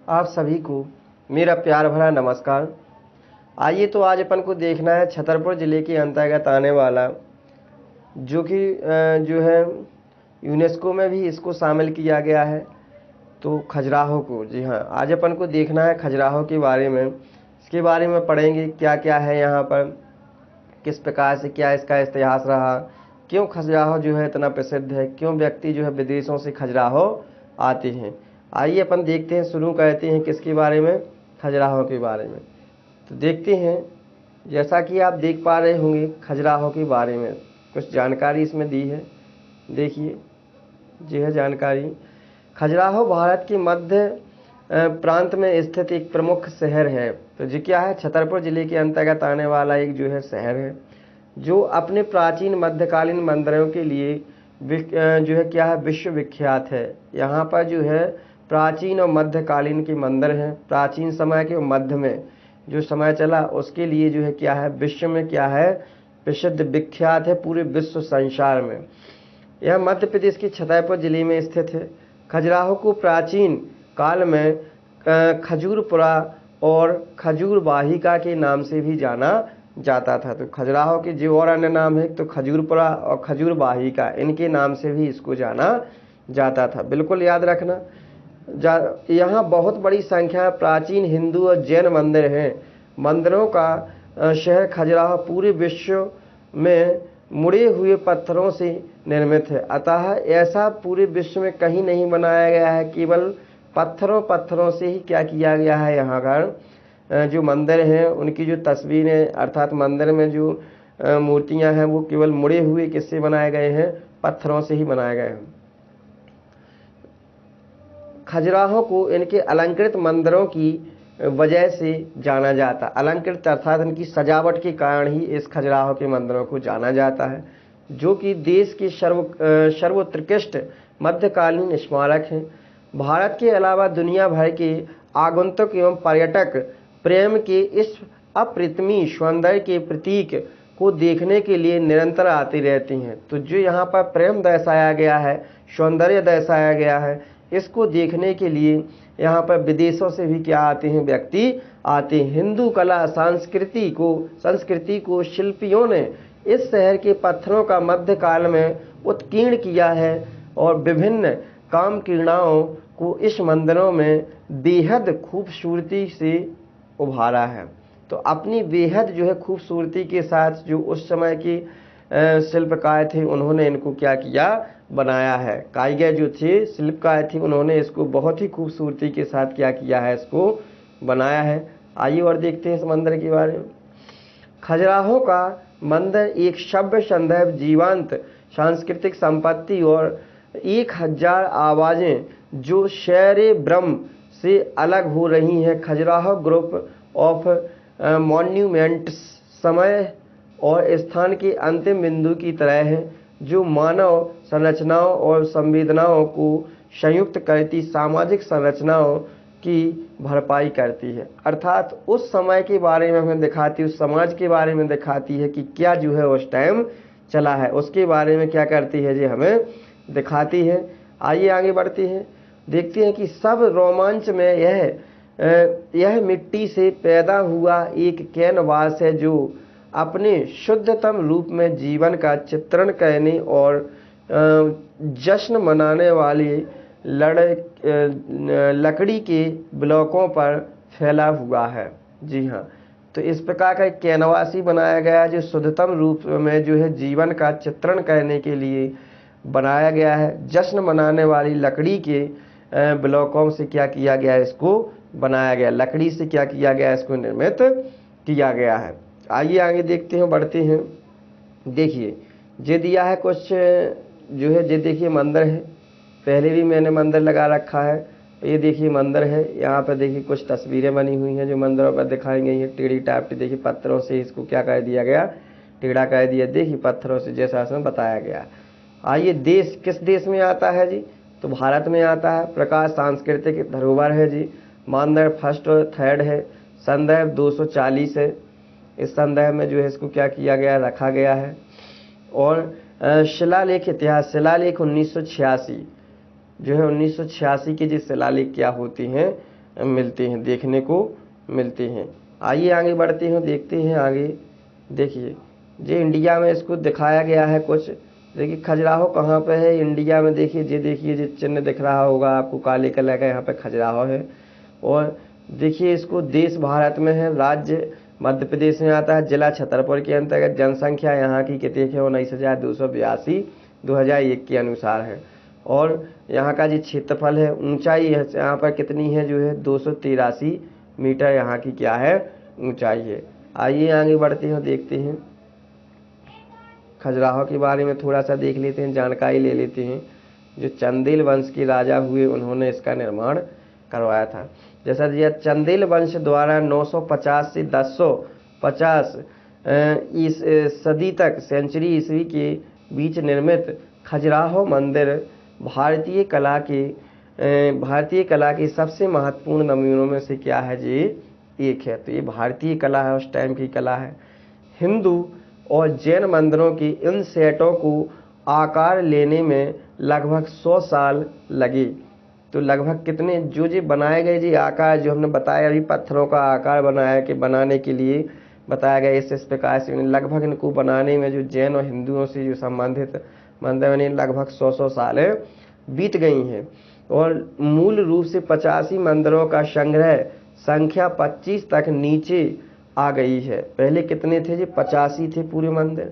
आप सभी को मेरा प्यार भरा नमस्कार। आइए तो आज अपन को देखना है छतरपुर ज़िले के अंतर्गत आने वाला जो कि जो है यूनेस्को में भी इसको शामिल किया गया है, तो खजुराहो को। जी हाँ, आज अपन को देखना है खजुराहो के बारे में। इसके बारे में पढ़ेंगे क्या क्या है यहाँ पर, किस प्रकार से क्या इसका इतिहास रहा, क्यों खजुराहो जो है इतना प्रसिद्ध है, क्यों व्यक्ति जो है विदेशों से खजुराहो आते हैं। आइए अपन देखते हैं, शुरू करते हैं किसके बारे में, खजुराहो के बारे में। तो देखते हैं, जैसा कि आप देख पा रहे होंगे खजुराहो के बारे में कुछ जानकारी इसमें दी है। देखिए जी है जानकारी। खजुराहो भारत के मध्य प्रांत में स्थित एक प्रमुख शहर है। तो जी क्या है, छतरपुर जिले के अंतर्गत आने वाला एक जो है शहर है जो अपने प्राचीन मध्यकालीन मंदिरों के लिए जो है क्या है विश्व विख्यात है। यहाँ पर जो है प्राचीन और मध्यकालीन के मंदिर हैं। प्राचीन समय के मध्य में जो समय चला उसके लिए जो है क्या है विश्व में क्या है प्रसिद्ध विख्यात है पूरे विश्व संसार में। यह मध्य प्रदेश के छतरपुर जिले में स्थित है। खजुराहो को प्राचीन काल में खजूरपुरा और खजूर वाहिका के नाम से भी जाना जाता था। तो खजुराहो के जो और अन्य नाम है तो खजूरपुरा और खजूर वाहिका, इनके नाम से भी इसको जाना जाता था। बिल्कुल याद रखना। यहाँ बहुत बड़ी संख्या में प्राचीन हिंदू और जैन मंदिर हैं। मंदिरों का शहर खजुराहो पूरे विश्व में मुड़े हुए पत्थरों से निर्मित है। अतः ऐसा पूरे विश्व में कहीं नहीं बनाया गया है, केवल पत्थरों से ही क्या किया गया है। यहाँ का जो मंदिर हैं उनकी जो तस्वीरें अर्थात मंदिर में जो मूर्तियाँ हैं वो केवल मुड़े हुए किससे बनाए गए हैं, पत्थरों से ही बनाए गए हैं। खजुराहो को इनके अलंकृत मंदिरों की वजह से जाना जाता। अलंकृत अर्थात इनकी सजावट के कारण ही इस खजुराहो के मंदिरों को जाना जाता है, जो कि देश के सर्वोत्कृष्ट मध्यकालीन स्मारक हैं। भारत के अलावा दुनिया भर के आगंतुक एवं पर्यटक प्रेम के इस अप्रतिम सौंदर्य के प्रतीक को देखने के लिए निरंतर आते रहते हैं। तो जो यहाँ पर प्रेम दर्शाया गया है, सौंदर्य दर्शाया गया है, इसको देखने के लिए यहाँ पर विदेशों से भी क्या आते हैं, व्यक्ति आते हैं। हिंदू कला संस्कृति को शिल्पियों ने इस शहर के पत्थरों का मध्यकाल में उत्कीर्ण किया है और विभिन्न काम क्रीड़ाओं को इस मंदिरों में बेहद खूबसूरती से उभारा है। तो अपनी बेहद जो है खूबसूरती के साथ जो उस समय के शिल्पकार थे उन्होंने इनको क्या किया, बनाया है। कारीगर जो थे, शिल्पकार थे, उन्होंने इसको बहुत ही खूबसूरती के साथ क्या किया है, इसको बनाया है। आइए और देखते हैं इस मंदिर के बारे में। खजुराहो का मंदिर एक सभ्य संदर्भ, जीवंत सांस्कृतिक संपत्ति और 1000 आवाज़ें जो शेरे ब्रह्म से अलग हो रही हैं। खजुराहो ग्रुप ऑफ मॉन्यूमेंट्स समय और स्थान के अंतिम बिंदु की तरह है, जो मानव संरचनाओं और संवेदनाओं को संयुक्त करती सामाजिक संरचनाओं की भरपाई करती है। अर्थात उस समय के बारे में हमें दिखाती, उस समाज के बारे में दिखाती है कि क्या जो है उस टाइम चला है, उसके बारे में क्या करती है जी, हमें दिखाती है। आइए आगे बढ़ते हैं, देखते हैं कि सब रोमांच में यह मिट्टी से पैदा हुआ एक कैनवास है जो अपने शुद्धतम रूप में जीवन का चित्रण करने और जश्न मनाने वाली लकड़ी के ब्लॉकों पर फैला हुआ है। जी हाँ, तो इस प्रकार का एक कैनवास ही बनाया गया है जो शुद्धतम रूप में जो है जीवन का चित्रण करने के लिए बनाया गया है। जश्न मनाने वाली लकड़ी के ब्लॉकों से क्या किया गया है, इसको बनाया गया, लकड़ी से क्या किया गया, इसको निर्मित किया गया है। आइए आगे देखते हैं, बढ़ते हैं। देखिए ये दिया है कुछ जो है, ये देखिए मंदिर है, पहले भी मैंने मंदिर लगा रखा है। ये देखिए मंदिर है, यहाँ पर देखिए कुछ तस्वीरें बनी हुई हैं जो मंदिरों पर दिखाई गई हैं। टेढ़ी टापटी देखिए पत्थरों से इसको क्या कर दिया गया, टेढ़ा कर दिया। देखिए पत्थरों से जैसा इसमें बताया गया। आइए देश किस देश में आता है जी, तो भारत में आता है। प्रकाश सांस्कृतिक धरोहर है जी। मंदिर फर्स्ट और थर्ड है। संदर्भ 240 है। इस संदर्भ में जो है इसको क्या किया गया, रखा गया है। और शिलालेख इतिहास, शिलालेख 1986 जो है 1986 के जो शिलालेख क्या होती हैं, मिलते हैं, देखने को मिलते हैं। आइए आगे बढ़ते हैं, देखते हैं आगे। देखिए ये इंडिया में इसको दिखाया गया है कुछ। देखिए खजुराहो कहाँ पे है इंडिया में, देखिए ये चिन्ह दिख रहा होगा आपको काले कलर का, यहाँ पे खजुराहो है। और देखिए इसको देश भारत में है, राज्य मध्य प्रदेश में आता है, जिला छतरपुर के अंतर्गत। जनसंख्या यहाँ की कितनी है 19,282 2001 के अनुसार है। और यहाँ का जो क्षेत्रफल है, ऊंचाई है यहाँ पर कितनी है जो है 283 मीटर यहाँ की क्या है ऊंचाई है। आइए आगे बढ़ते हैं, देखते हैं खजुराहो के बारे में थोड़ा सा देख लेते हैं, जानकारी ले लेते हैं। जो चंदेल वंश के राजा हुए उन्होंने इसका निर्माण करवाया था। जैसा दिया चंदेल वंश द्वारा 950 से 1050 इस सदी तक सेंचुरी ईस्वी के बीच निर्मित खजुराहो मंदिर भारतीय कला के सबसे महत्वपूर्ण नमूनों में से क्या है जी एक है। तो ये भारतीय कला है, उस टाइम की कला है। हिंदू और जैन मंदिरों की इन सेटों को आकार लेने में लगभग 100 साल लगे। तो लगभग कितने जो बनाए गए जी आकार, जो हमने बताया अभी पत्थरों का आकार बनाया कि बनाने के लिए बताया गया इस प्रकार से, लगभग इनको बनाने में जो जैन और हिंदुओं से जो संबंधित मंदिर बने लगभग 100 साल बीत गई हैं। और मूल रूप से 85 मंदिरों का संग्रह संख्या 25 तक नीचे आ गई है। पहले कितने थे जी 85 थे पूरे मंदिर,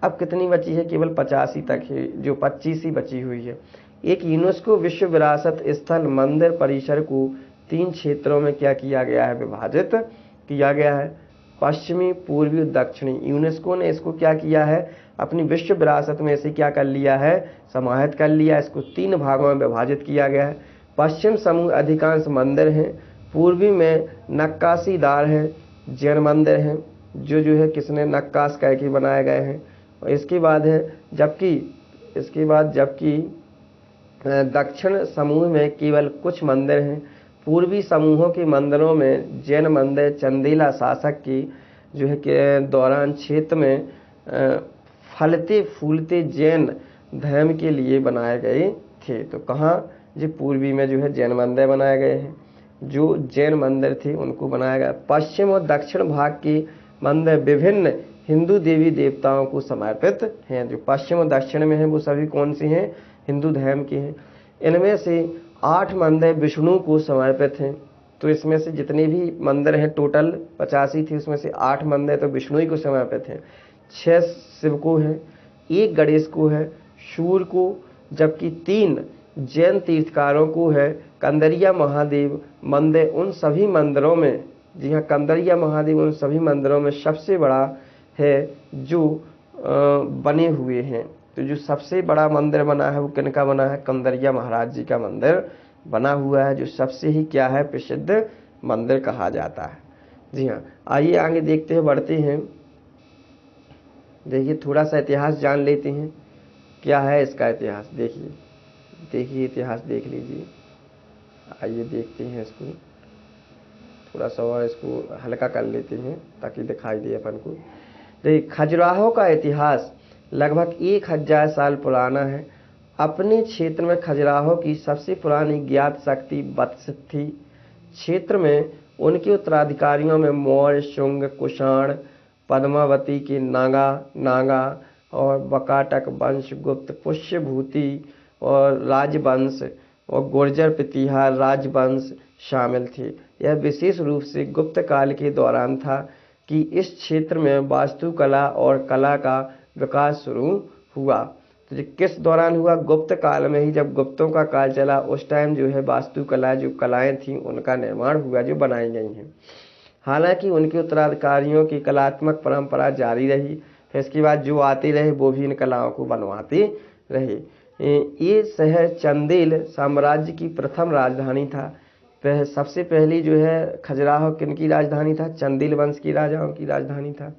अब कितनी बची है केवल 85 तक है, जो 25 ही बची हुई है। एक यूनेस्को विश्व विरासत स्थल मंदिर परिसर को 3 क्षेत्रों में क्या किया गया है विभाजित किया गया है, पश्चिमी पूर्वी और दक्षिणी। यूनेस्को ने इसको क्या किया है अपनी विश्व विरासत में इसे क्या कर लिया है समाहित कर लिया, इसको 3 भागों में विभाजित किया गया है। पश्चिम समूह अधिकांश मंदिर हैं, पूर्वी में नक्काशीदार हैं जैन मंदिर हैं जो है किसने नक्काश करके बनाए गए हैं। और इसके बाद है जबकि दक्षिण समूह में केवल कुछ मंदिर हैं। पूर्वी समूहों के मंदिरों में जैन मंदिर चंदेला शासक की जो है के दौरान क्षेत्र में फलते फूलते जैन धर्म के लिए बनाए गए थे। तो कहाँ जो पूर्वी में जो है जैन मंदिर बनाए गए हैं, जो जैन मंदिर थे उनको बनाया गया। पश्चिम और दक्षिण भाग के मंदिर विभिन्न हिंदू देवी देवताओं को समर्पित हैं। जो पश्चिम और दक्षिण में हैं वो सभी कौन से हैं हिंदू धर्म के हैं। इनमें से 8 मंदिर विष्णु को समर्पित हैं। तो इसमें से जितने भी मंदिर हैं टोटल 85 थे, उसमें से 8 मंदिर तो विष्णु ही को समर्पित हैं, 6 शिव को है, 1 गणेश को है, सूर्य को, जबकि 3 जैन तीर्थकारों को है। कंदरिया महादेव मंदिर उन सभी मंदिरों में, जी हाँ कंदरिया महादेव उन सभी मंदिरों में सबसे बड़ा है जो बने हुए हैं। तो जो सबसे बड़ा मंदिर बना है वो किनका बना है कंदरिया महाराज जी का मंदिर बना हुआ है, जो सबसे ही क्या है प्रसिद्ध मंदिर कहा जाता है। जी हाँ आइए आगे देखते हैं बढ़ते हैं। देखिए थोड़ा सा इतिहास जान लेते हैं, क्या है इसका इतिहास। देखिए इतिहास देख लीजिए। आइए देखते हैं इसको थोड़ा सा और इसको हल्का कर लेते हैं ताकि दिखाई दे अपन को। देखिए खजुराहो का इतिहास लगभग 1000 साल पुराना है। अपने क्षेत्र में खजुराहो की सबसे पुरानी ज्ञात शक्ति वत्स थी। क्षेत्र में उनके उत्तराधिकारियों में मौर्य, शुंग, कुषाण, पद्मावती के नागा और बकाटक वंश, गुप्त, पुष्यभूति और राजवंश और गुर्जर प्रतिहार राजवंश शामिल थे। यह विशेष रूप से गुप्त काल के दौरान था कि इस क्षेत्र में वास्तुकला और कला का विकास शुरू हुआ। तो ये किस दौरान हुआ गुप्त काल में ही, जब गुप्तों का काल चला उस टाइम जो है वास्तुकला जो कलाएं थी उनका निर्माण हुआ जो बनाई गई हैं। हालांकि उनके उत्तराधिकारियों की कलात्मक परंपरा जारी रही, फिर इसके बाद जो आते रहे वो भी इन कलाओं को बनवाते रहे। ये शहर चंदेल साम्राज्य की प्रथम राजधानी था। सबसे पहली जो है खजुराहो किनकी राजधानी था, चंदेल वंश की राजाओं की राजधानी था।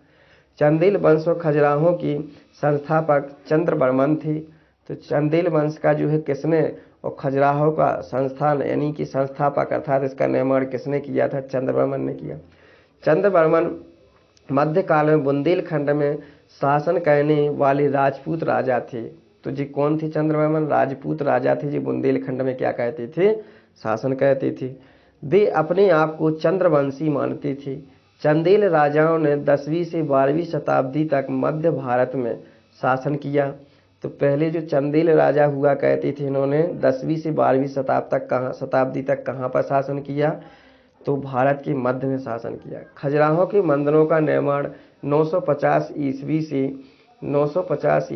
चंदेल वंश और खजुराहो की संस्थापक चंद्रवर्मन थे। तो चंदेल वंश का जो है किसने और खजुराहो का संस्थान यानी कि संस्थापक अर्थात इसका निर्माण किसने किया था, चंद्रवर्मन ने किया। चंद्रवर्मन मध्यकाल में बुंदेलखंड में शासन करने वाले राजपूत राजा थे। तो जी कौन थे चंद्रवर्मन, राजपूत राजा थे जी बुंदेलखंड में क्या कहते थे शासन करते थे। वे अपने आप को चंद्रवंशी मानते थे। चंदेल राजाओं ने 10वीं से 12वीं शताब्दी तक मध्य भारत में शासन किया। तो पहले जो चंदेल राजा हुआ करते थे, इन्होंने 10वीं से 12वीं शताब्दी तक कहाँ पर शासन किया? तो भारत के मध्य में शासन किया। खजुराहो के मंदिरों का निर्माण 950 ईस्वी से 1050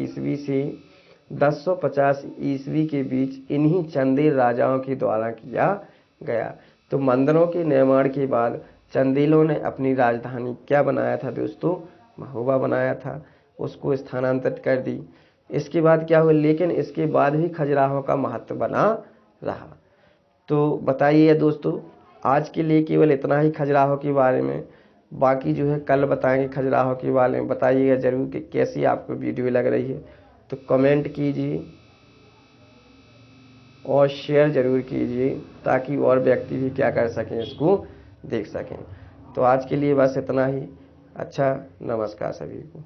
ईस्वी के बीच इन्हीं चंदेल राजाओं के द्वारा किया गया। तो मंदिरों के निर्माण के बाद चंदेलों ने अपनी राजधानी क्या बनाया था दोस्तों? महोबा बनाया था, उसको स्थानांतरित कर दी। इसके बाद क्या हुआ? लेकिन इसके बाद भी खजुराहो का महत्व बना रहा। तो बताइए दोस्तों, आज के लिए केवल इतना ही खजुराहो के बारे में। बाकी जो है कल बताएंगे खजुराहो के बारे में। बताइएगा जरूर कि कैसी आपको वीडियो लग रही है। तो कमेंट कीजिए और शेयर जरूर कीजिए ताकि और व्यक्ति भी क्या कर सकें, इसको देख सकें। तो आज के लिए बस इतना ही। अच्छा, नमस्कार सभी को।